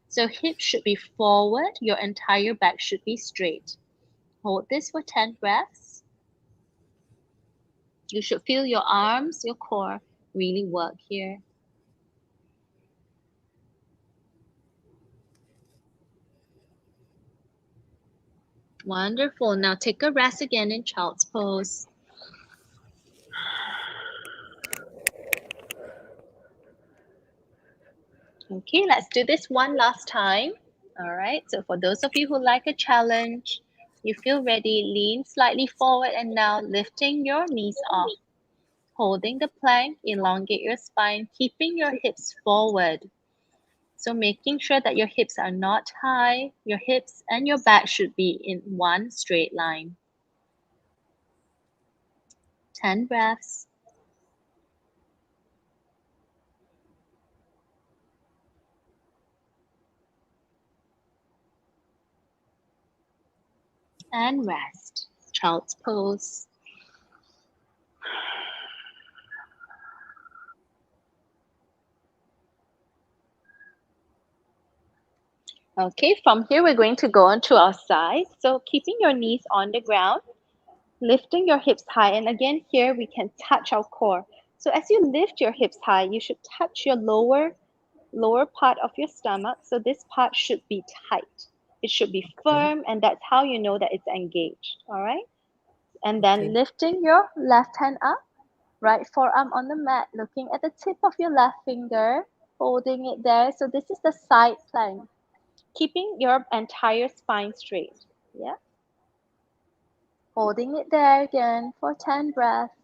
So hips should be forward, your entire back should be straight. Hold this for 10 breaths. You should feel your arms, your core really work here. Wonderful. Now take a rest again in child's pose. Okay, let's do this one last time. All right, so for those of you who like a challenge, you feel ready, lean slightly forward and now lifting your knees off. Holding the plank, elongate your spine, keeping your hips forward. So making sure that your hips are not high, your hips and your back should be in one straight line. 10 breaths. And rest. Child's pose. Okay, from here we're going to go on to our side. So keeping your knees on the ground, lifting your hips high. And again, here we can touch our core. So as you lift your hips high, you should touch your lower part of your stomach. So this part should be tight. It should be firm, and that's how you know that it's engaged. All right. And then lifting your left hand up, right forearm on the mat, looking at the tip of your left finger, holding it there. So this is the side plank. Keeping your entire spine straight. Yeah. Holding it there again for 10 breaths.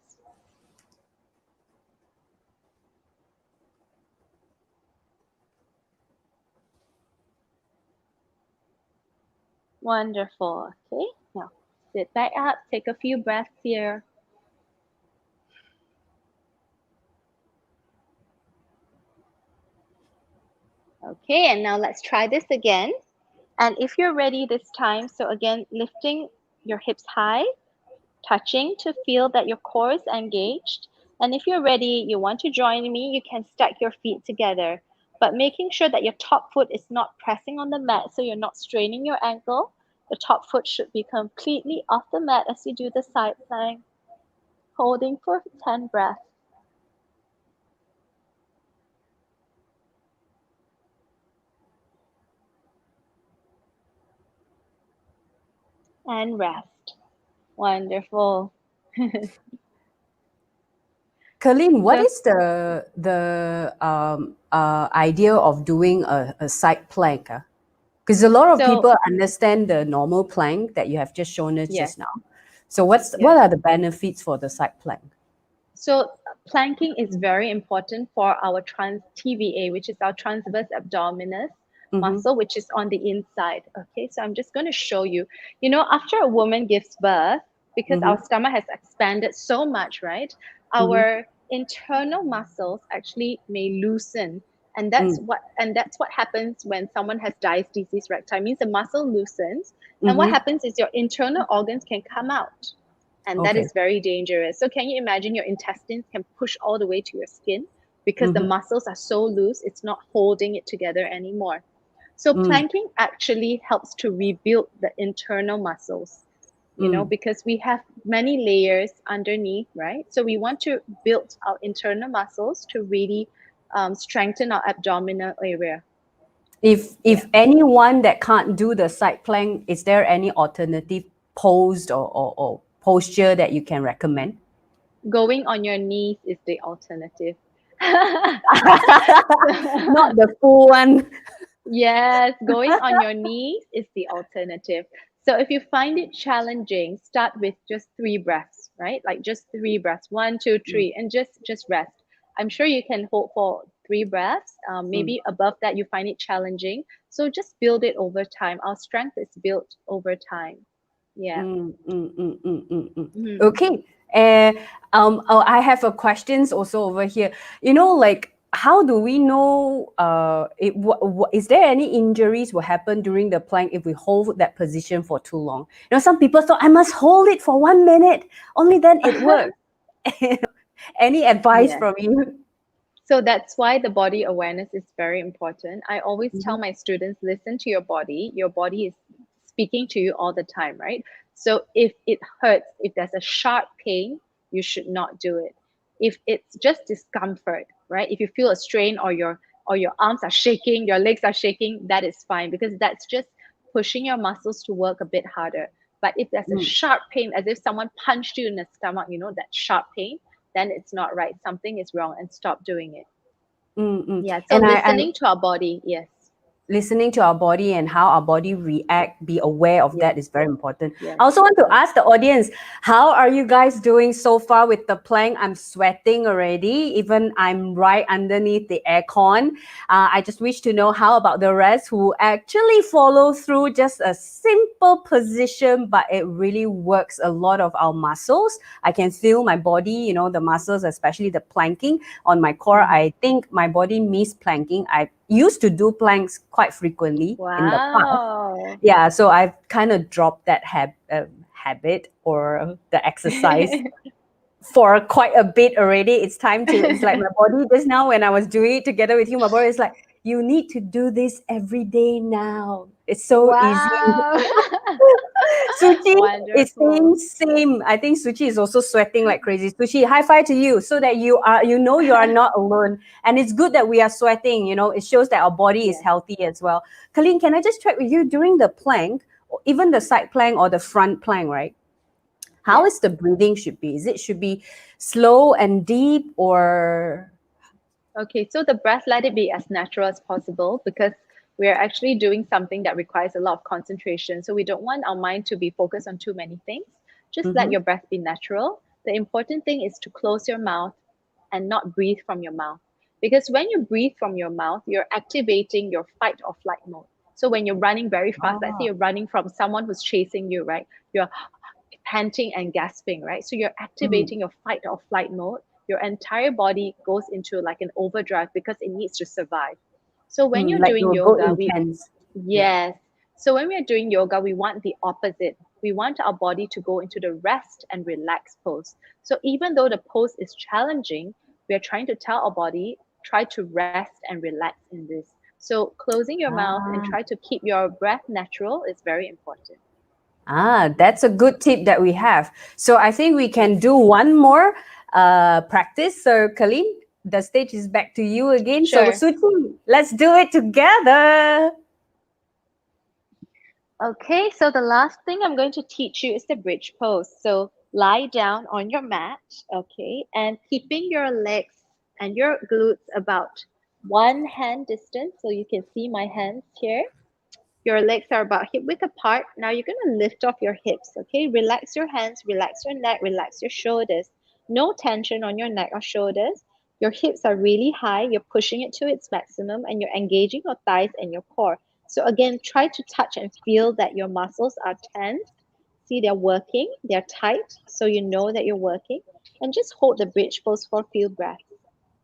Wonderful. Okay. Now sit back up. Take a few breaths here. Okay, and now let's try this again. And if you're ready this time, so again, lifting your hips high, touching to feel that your core is engaged. And if you're ready, you want to join me, you can stack your feet together, but making sure that your top foot is not pressing on the mat so you're not straining your ankle. The top foot should be completely off the mat as you do the side plank, holding for 10 breaths. And rest. Wonderful. Caleen, what So, is the idea of doing a side plank? Because a lot of people understand the normal plank that you have just shown us just now. So what are the benefits for the side plank? So planking is very important for our TVA, which is our transverse abdominis muscle, which is on the inside. Okay, so I'm just going to show you. After a woman gives birth, because our stomach has expanded so much, right? Our internal muscles actually may loosen. And that's what happens when someone has diastasis recti. Means the muscle loosens. And what happens is your internal organs can come out. and that is very dangerous. So can you imagine your intestines can push all the way to your skin because the muscles are so loose, it's not holding it together anymore. So planking actually helps to rebuild the internal muscles, you know, because we have many layers underneath, right? So we want to build our internal muscles to really strengthen our abdominal area. If anyone that can't do the side plank, is there any alternative pose or posture that you can recommend? Going on your knees is the alternative. Not the full one. Yes, going on your knees is the alternative. So if you find it challenging, start with just 3 breaths, right? Like just 3 breaths, 1, 2, 3, and just rest. I'm sure you can hold for 3 breaths. Maybe above that you find it challenging. So just build it over time. Our strength is built over time. Yeah. Mhm. Okay. I have a questions also over here. Like how do we know? Is there any injuries will happen during the plank if we hold that position for too long? Some people thought I must hold it for 1 minute, only then it works. Any advice Yes. from you? So that's why the body awareness is very important. I always tell my students, listen to your body. Your body is speaking to you all the time, right? So if it hurts, if there's a sharp pain, you should not do it. If it's just discomfort, right? If you feel a strain or your arms are shaking, your legs are shaking, that is fine because that's just pushing your muscles to work a bit harder. But if there's a sharp pain, as if someone punched you in the stomach, you know, that sharp pain, then it's not right. Something is wrong and stop doing it. Yeah. So And I listening to our body, yes. listening to our body and how our body react, be aware of Yes. that is very important. Yes. I also want to ask the audience, how are you guys doing so far with the plank? I'm sweating already, even I'm right underneath the aircon. I just wish to know how about the rest who actually follow through just a simple position, but it really works a lot of our muscles. I can feel my body, the muscles, especially the planking on my core. I think my body miss planking. I used to do planks quite frequently in the past. Wow. Yeah, so I've kind of dropped that habit or the exercise for quite a bit already. It's time to, it's like my body just now when I was doing it together with you, my body is like, you need to do this every day now. It's so easy. Wow. Suchi is saying Wonderful. same. I think Suchi is also sweating like crazy. Suchi, high five to you so that you are not alone. And it's good that we are sweating, it shows that our body is Yeah. healthy as well. Caleen, can I just check with you during the plank, or even the side plank or the front plank, right? How Yeah. is the breathing should be? Should be slow and deep or Okay, so the breath, let it be as natural as possible because we're actually doing something that requires a lot of concentration. So we don't want our mind to be focused on too many things. Just let your breath be natural. The important thing is to close your mouth and not breathe from your mouth. Because when you breathe from your mouth, you're activating your fight or flight mode. So when you're running very fast, let's say you're running from someone who's chasing you, right? You're panting and gasping, right? So you're activating your fight or flight mode. Your entire body goes into like an overdrive because it needs to survive. So when you're like you doing will go yoga, intense? Yeah. yes. So when we're doing yoga, we want the opposite. We want our body to go into the rest and relax pose. So even though the pose is challenging, we are trying to tell our body, try to rest and relax in this. So closing your mouth and try to keep your breath natural is very important. That's a good tip that we have. So I think we can do one more practice. So Caleen, the stage is back to you again. So Sure. Suchi, let's do it together. Okay, so the last thing I'm going to teach you is the bridge pose. So lie down on your mat, okay, and keeping your legs and your glutes about 1 hand distance. So you can see my hands here. Your legs are about hip width apart. Now you're going to lift off your hips, okay? Relax your hands, relax your neck, relax your shoulders. No tension on your neck or shoulders. Your hips are really high. You're pushing it to its maximum and you're engaging your thighs and your core. So again, try to touch and feel that your muscles are tense. See, they're working, they're tight, so you know that you're working. And just hold the bridge pose for a few breaths.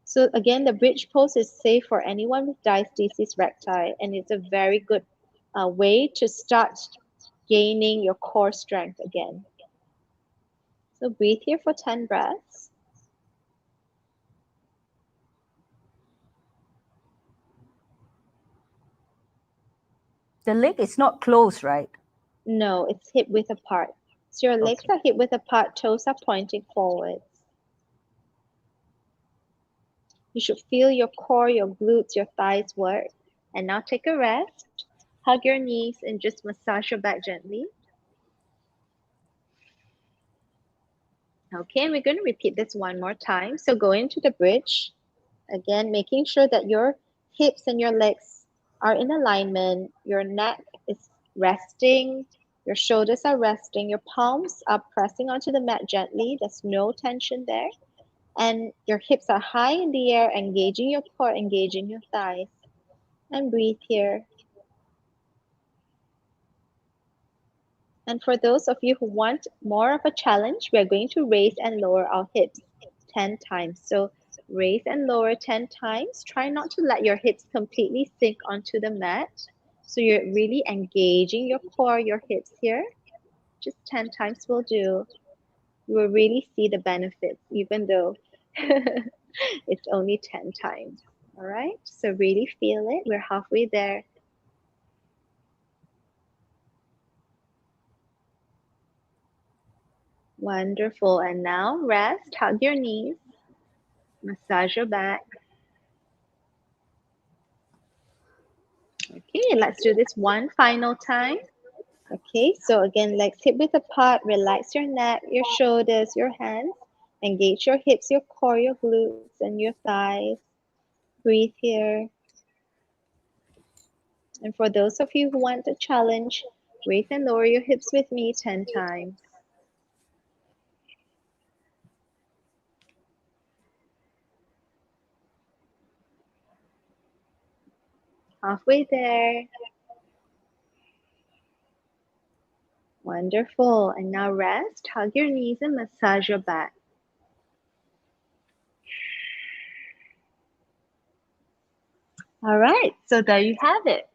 So again, the bridge pose is safe for anyone with diastasis recti, and it's a very good way to start gaining your core strength again. So breathe here for 10 breaths. The leg is not closed, right? No, it's hip width apart. So your legs Okay. are hip width apart, toes are pointing forwards. You should feel your core, your glutes, your thighs work. And now take a rest. Hug your knees and just massage your back gently. Okay, and we're going to repeat this one more time. So go into the bridge. Again, making sure that your hips and your legs are in alignment. Your neck is resting. Your shoulders are resting. Your palms are pressing onto the mat gently. There's no tension there. And your hips are high in the air, engaging your core, engaging your thighs. And breathe here. And for those of you who want more of a challenge, we are going to raise and lower our hips 10 times. So raise and lower 10 times. Try not to let your hips completely sink onto the mat. So you're really engaging your core, your hips here. Just 10 times will do. You will really see the benefits, even though it's only 10 times. All right, so really feel it. We're halfway there. Wonderful. And now rest, hug your knees, massage your back. Okay, let's do this one final time. Okay, so again, legs hip width apart. Relax your neck, your shoulders, your hands. Engage your hips, your core, your glutes, and your thighs. Breathe here. And for those of you who want a challenge, raise and lower your hips with me 10 times. Halfway there. Wonderful. And now rest, hug your knees, and massage your back. All right, so there you have it.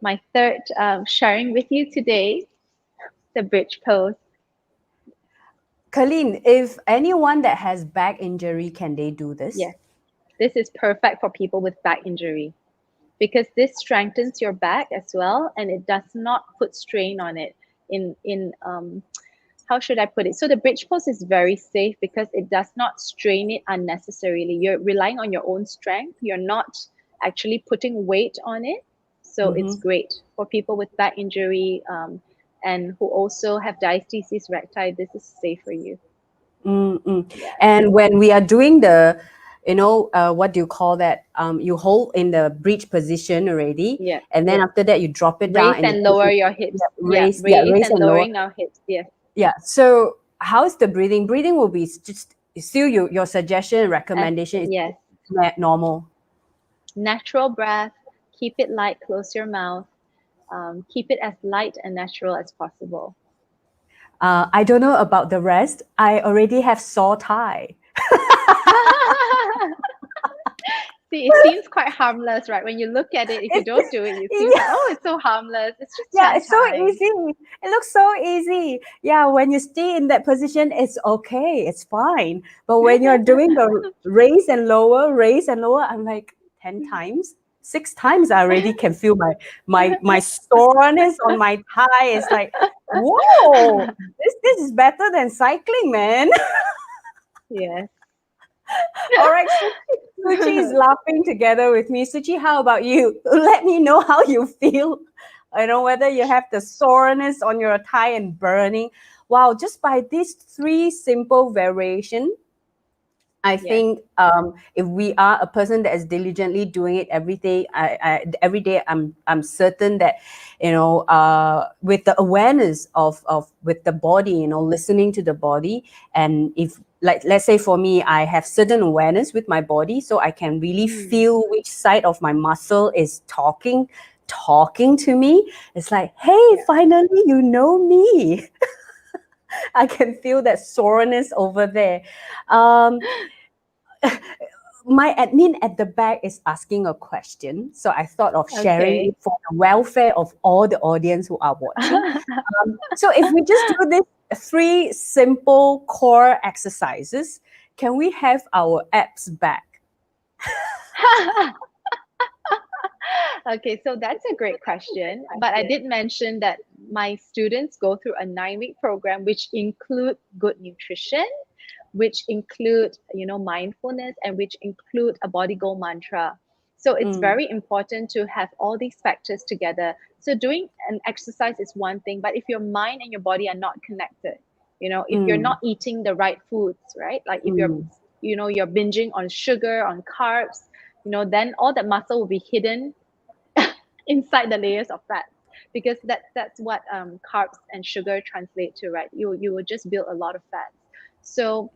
My third sharing with you today, the bridge pose. Caleen, if anyone that has back injury, can they do this? Yes, this is perfect for people with back injury because this strengthens your back as well, and it does not put strain on it. How should I put it? So the bridge pose is very safe because it does not strain it unnecessarily. You're relying on your own strength. You're not actually putting weight on it. So it's great for people with back injury and who also have diastasis recti. This is safe for you. Yeah. And when we are doing the, what do you call that? You hold in the bridge position already, Yeah. and then after that you drop it down Raise and and you lower your hips. raise Raise and and lower. lowering our hips. Yes. Yeah. So how's the breathing? Breathing will be just still your suggestion, recommendation is Yes. normal. Natural breath. Keep it light. Close your mouth. Keep it as light and natural as possible. I don't know about the rest. I already have sore thigh. See, it seems quite harmless, right? When you look at it, if you don't do it, you seem like, oh, it's so harmless. It's just 10 it's so times. easy. It looks so easy. Yeah, when you stay in that position, it's okay. It's fine. But when you're doing the raise and lower, I'm like 10 times. 6 times I already can feel my soreness on my thigh. It's like, whoa, this is better than cycling, man. Yes. All right, Suchi is laughing together with me. Suchi, how about you? Let me know how you feel. I know whether you have the soreness on your thigh and burning. Wow, just by these 3 simple variations, I think if we are a person that is diligently doing it every day, every day, I'm certain that, with the awareness of with the body, listening to the body, and if like let's say for me, I have certain awareness with my body, so I can really feel which side of my muscle is talking to me. It's like, hey, finally, you know me. I can feel that soreness over there. My admin at the back is asking a question, so I thought of sharing it for the welfare of all the audience who are watching. So if we just do this 3 simple core exercises can we have our abs back? Okay, so that's a great question. But I did mention that my students go through a 9-week program, which include good nutrition, which include, mindfulness, and which include a body goal mantra. So it's very important to have all these factors together. So doing an exercise is one thing, but if your mind and your body are not connected, if you're not eating the right foods, right? Like if you're binging on sugar, on carbs, then all that muscle will be hidden inside the layers of fat, because that's what carbs and sugar translate to, right? You will just build a lot of fat. So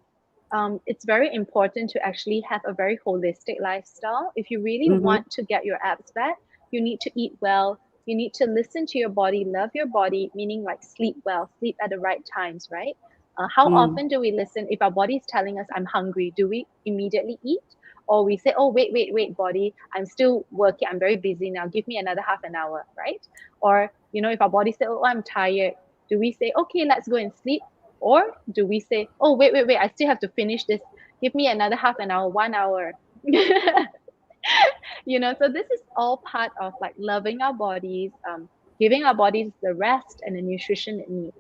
it's very important to actually have a very holistic lifestyle. If you really want to get your abs back, you need to eat well. You need to listen to your body, love your body, meaning like sleep well, sleep at the right times, right? How often do we listen? If our body is telling us, I'm hungry, do we immediately eat? Or we say, oh, wait, body, I'm still working, I'm very busy now, give me another half an hour, right? Or, if our body says, oh, I'm tired, do we say, okay, let's go and sleep? Or do we say, oh, wait, I still have to finish this, give me another half an hour, 1 hour? So this is all part of like loving our bodies, giving our bodies the rest and the nutrition it needs.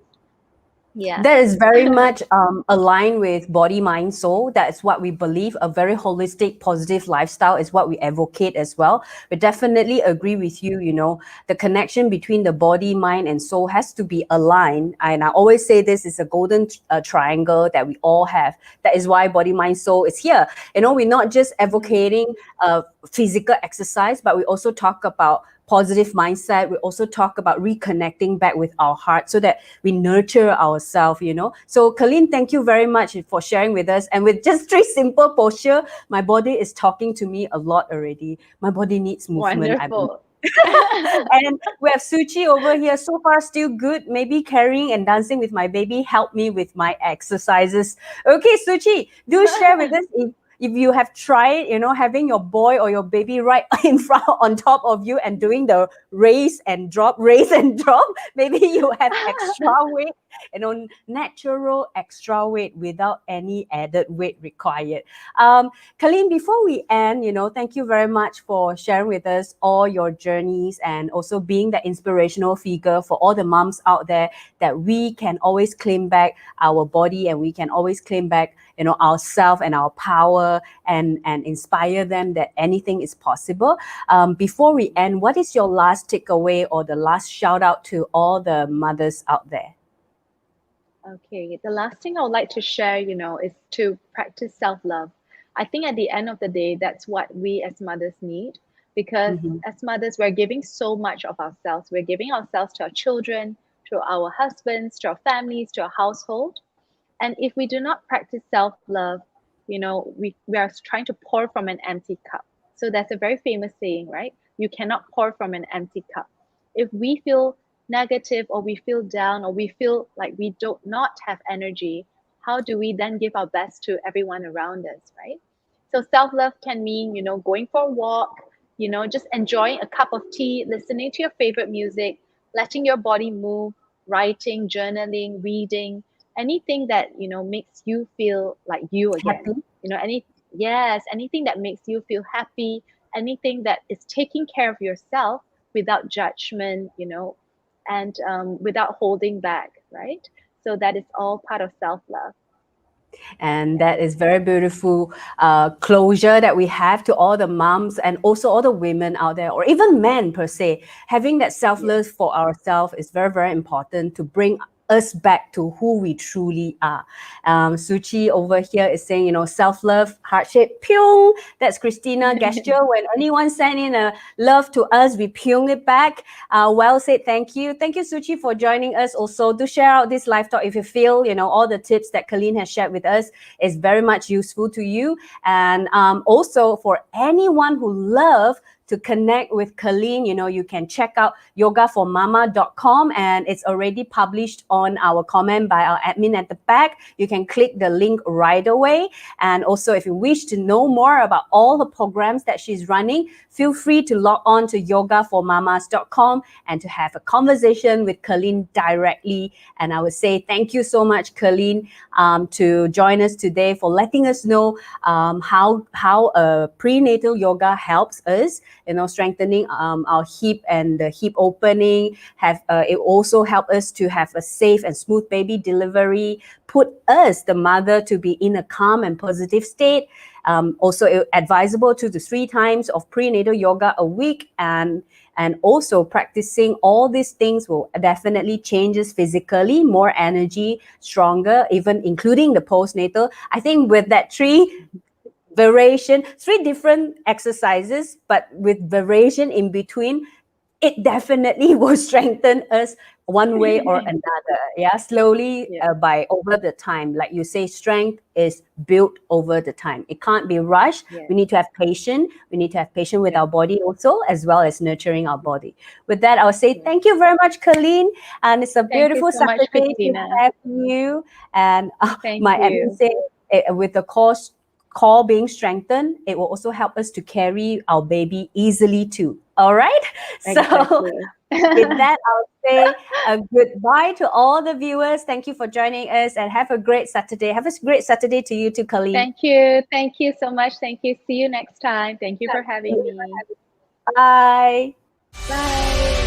Yeah. That is very much aligned with body, mind, soul. That's what we believe. A very holistic, positive lifestyle is what we advocate as well. We definitely agree with you. The connection between the body, mind, and soul has to be aligned. And I always say this is a golden triangle that we all have. That is why body, mind, soul is here. We're not just advocating physical exercise, but we also talk about positive mindset. We also talk about reconnecting back with our heart so that we nurture ourselves, So Caleen, thank you very much for sharing with us. And with just 3 simple posture, my body is talking to me a lot already. My body needs movement. Wonderful. And we have Suchi over here. So far, still good. Maybe carrying and dancing with my baby helped me with my exercises. Okay, Suchi, do share with us if you have tried, having your boy or your baby right in front on top of you and doing the raise and drop, maybe you have extra weight, natural extra weight without any added weight required. Caleen, before we end, thank you very much for sharing with us all your journeys and also being the inspirational figure for all the moms out there, that we can always claim back our body and we can always claim back ourselves and our power and inspire them that anything is possible. Before we end, what is your last takeaway or the last shout out to all the mothers out there? Okay, the last thing I would like to share, is to practice self-love. I think at the end of the day, that's what we as mothers need, because as mothers, we're giving so much of ourselves. We're giving ourselves to our children, to our husbands, to our families, to our household. And if we do not practice self-love, we are trying to pour from an empty cup. So that's a very famous saying, right? You cannot pour from an empty cup. If we feel negative or we feel down or we feel like we do not have energy, how do we then give our best to everyone around us, right? So self-love can mean, going for a walk, just enjoying a cup of tea, listening to your favorite music, letting your body move, writing, journaling, reading, anything that makes you feel like you again. Happy. Anything that makes you feel happy, anything that is taking care of yourself without judgment, and without holding back, right? So that is all part of self-love. And that is very beautiful closure that we have to all the moms and also all the women out there, or even men per se. Having that self-love for ourselves is very, very important to bring us back to who we truly are. Suchi over here is saying, self-love, heart shape, pyong. That's Christina gesture. When anyone send in a love to us, we pyong it back. Well said. Thank you. Thank you, Suchi, for joining us. Also, do share out this live talk if you feel, all the tips that Caleen has shared with us is very much useful to you. And also for anyone who love to connect with Caleen, you can check out yogaformama.com, and it's already published on our comment by our admin at the back. You can click the link right away. And also, if you wish to know more about all the programs that she's running, feel free to log on to yogaformamas.com and to have a conversation with Caleen directly. And I would say thank you so much, Caleen, to join us today, for letting us know how prenatal yoga helps us, strengthening our hip and the hip opening. It also help us to have a safe and smooth baby delivery, put us, the mother, to be in a calm and positive state. Also advisable 2 to 3 times of prenatal yoga a week, and also practicing all these things will definitely change us physically, more energy, stronger, even including the postnatal. I think with that 3 different exercises, but with variation in between, it definitely will strengthen us one way or another. Yeah, slowly, by over the time. Like you say, strength is built over the time. It can't be rushed. We need to have patience. We need to have patience with our body also, as well as nurturing our body. With that, I'll say thank you very much, Caleen. And it's a beautiful so much, Saturday to Christina. have you. And Thank my you. admin say, with the core being strengthened, it will also help us to carry our baby easily too. All right. Exactly. So with that, I'll say a goodbye to all the viewers. Thank you for joining us, and have a great Saturday. Have a great Saturday to you too, Caleen. Thank you. Thank you so much. Thank you. See you next time. Thank you for having me. Bye. Bye.